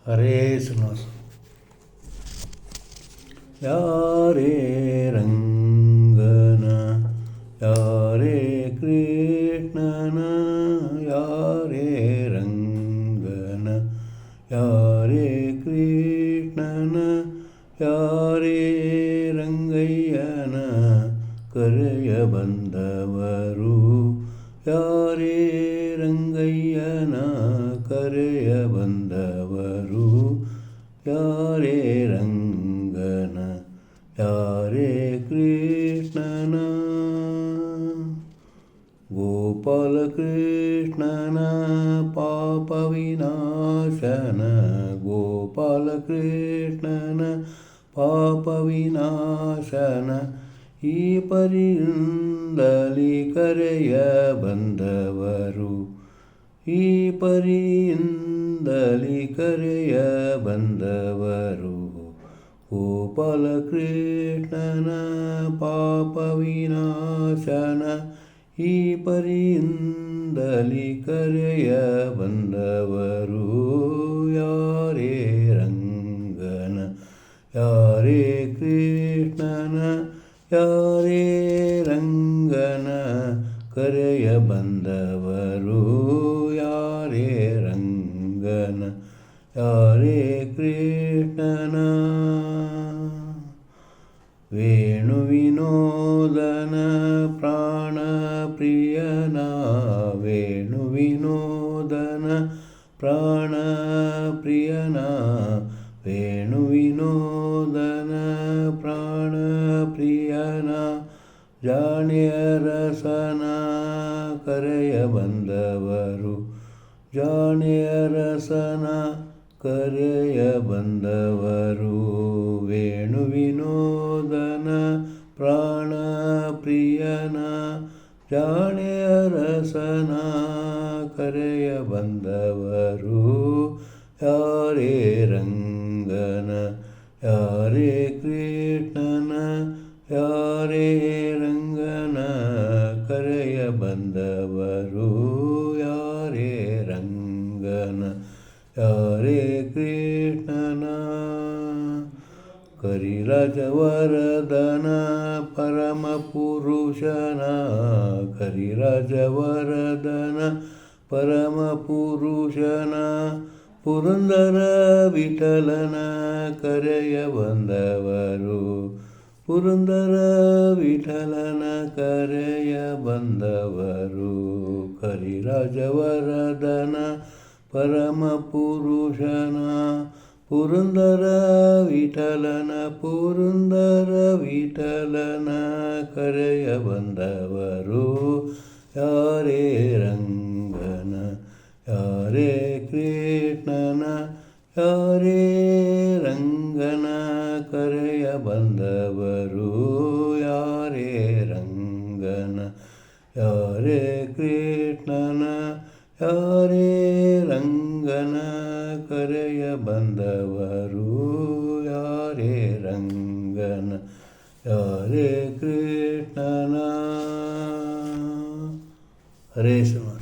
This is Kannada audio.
ಹರೇ ಶ್ರೀನಿವಾಸ. ಯಾರೇ ರಂಗನ ಯಾರೇ ಕೃಷ್ಣನ ಯಾರೇ ರಂಗನ ಯಾರೇ ಕೃಷ್ಣನ ಯಾರೇ ರಂಗಯ್ಯನ ಕರೆಯ ಬಂದವರು ಯಾರೇ ರಂಗಯ್ಯನ ಕರೆಯ ಬಂದವರು ಯಾರೇ ರಂಗನ ಯಾರೇ ಕೃಷ್ಣನ ಗೋಪಾಲ ಕೃಷ್ಣನ ಪಾಪ ವಿನಾಶನ ಗೋಪಾಲ ಕೃಷ್ಣನ ಪಾಪ ವಿನಾಶನ ಈ ಪರಿಯಿಂದಲಿ ಕರೆಯ ಬಂದವರು ಈ ಪರಿಯಿಂದಲಿ ಕರೆಯ ಬಂದವರು ಗೋಪಾಲ ಕೃಷ್ಣನ ಪಾಪ ವಿನಾಶನ ಈ ಪರಿಯಿಂದಲಿ ಕರೆಯ ಬಂದವರು ಯಾರೇ ರಂಗನ ಯಾರೇ ಕೃಷ್ಣನ ಯಾರೇ ರಂಗನ ಕರೆಯ ಬಂದವರು ಯಾರೇ ರಂಗನ ಯಾರೇ ಕೃಷ್ಣನ ವೇಣು ವಿನೋದನ ಪ್ರಾಣ ಪ್ರಿಯನ ವೇಣು ವಿನೋದನ ಪ್ರಾಣ ಪ್ರಿಯನ ವೇಣು ವಿನೋದನ ಪ್ರಾಣ ಪ್ರಿಯನ ಜಾಣ್ಯ ರಸನ ಕರೆಯ ಬಂದವರು ಜಾಣ್ಯ ರಸನ ಕರೆಯ ಬಂದವರು ವೇಣು ವಿನೋದನ ಪ್ರಾಣ ಪ್ರಿಯನ ಜಾಣ್ಯ ರಸನ ಕರೆಯ ಬಂದವರು ಯಾರೇ ರಂಗನ ಯಾರೇ ಕೃಷ್ಣನ ಯಾರೇ ರಂಗನ ಕರೆಯ ಬಂದವರು ಯಾರೇ ರಂಗನ ಯಾರೇ ಕೃಷ್ಣನ ಕರಿರಾಜವರದನ ಪರಮ ಪುರುಷನ ಕರಿರಾಜವರದನ ಪರಮ ಪುರುಷನ ಪುರಂದರ ವಿಠಲನ ಕರೆಯ ಬಂದವರು ಪುರಂದರ ವಿಠಲನ ಕರೆಯ ಬಂದವರು ಕರಿರಾಜವರದನ ಪರಮ ಪುರುಷನ ಪುರಂದರ ವಿಠಲನ ಪುರಂದರ ವಿಠಲನ ಕರೆಯ ಬಂದವರು ಯಾರೇ ರಂಗನ ಯಾರೇ ಕೃಷ್ಣನ ಯಾರೇ ರಂಗನ ಕರೆಯ ಬಂದವರು ಯಾರೇ ರಂಗನ ಯಾರೇ ಕೃಷ್ಣನ ಯಾರೇ ರಂಗನ ಕರೆಯ ಬಂದವರು ಯಾರೇ ರಂಗನ ಯಾರೇ ಕೃಷ್ಣನ. ಹರೇ ಶ್ರೀನಿವಾಸ.